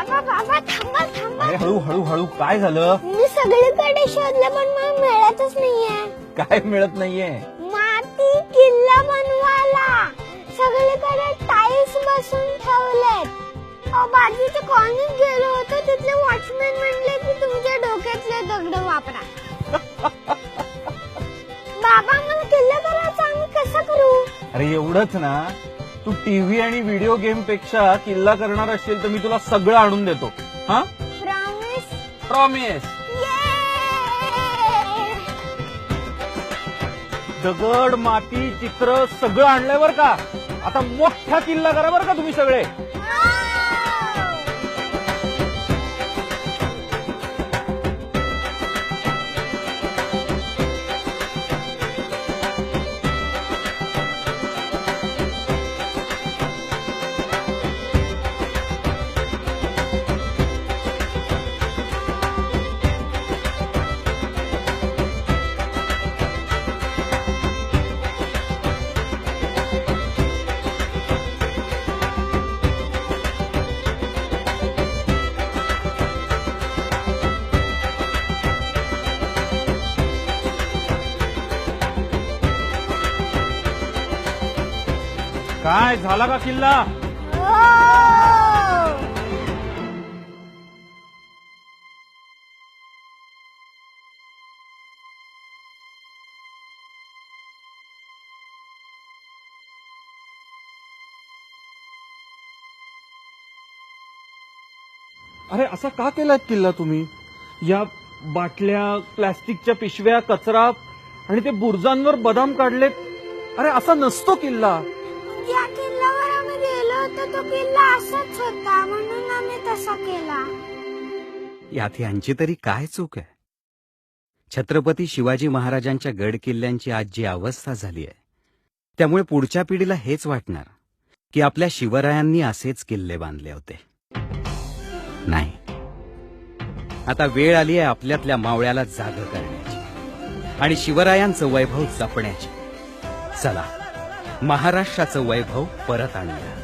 बाबा बाबा थांबा थांबा. अरे हळू हळू हळू, काय झालं? मी सगळीकडे शोधलं पण मला मिळतच नाहीये. काय मिळत नाहीये? माती किल्ला बनवायला सगळीकडे टाईल्स बसून ठेवलेत. बाजूच्या कॉलनीत गेलो होतो, तिथले वॉचमॅन म्हणले की तुमच्या डोक्यातले दगड वापरा. बाबा मला किल्ला करायचा, आम्ही कसं करू? अरे एवढंच ना, तू टीव्ही आणि व्हिडिओ गेम पेक्षा किल्ला करणार असेल तर मी तुला सगळं आणून देतो. हा, प्रॉमिस? प्रॉमिस. दगड, माती, चित्र सगळं आणलंय बर का. आता मोठा किल्ला करा बर का तुम्ही सगळे. काय झाला का किल्ला? अरे असा का केलाय किल्ला तुम्ही? या बाटल्या, प्लास्टिकच्या पिशव्या, कचरा आणि ते बुर्जांवर बदाम काढलेत. अरे असा नसतो किल्ला. ज्या किल्ल्यावर आम्ही गेलो होतो तो किल्ला असाच होता, म्हणून आम्ही तसा केला. यात यांची तरी काय चूक आहे? छत्रपती शिवाजी महाराजांच्या गड किल्ल्यांची आज जी अवस्था झाली आहे, त्यामुळे पुढच्या पिढीला हेच वाटणार की आपल्या शिवरायांनी असेच किल्ले बांधले होते. नाही, आता वेळ आली आहे आपल्यातल्या मावळ्याला जाग करण्याची आणि शिवरायांचं वैभव जपण्याची. चला, महाराष्ट्राचं वैभव परत आणूया.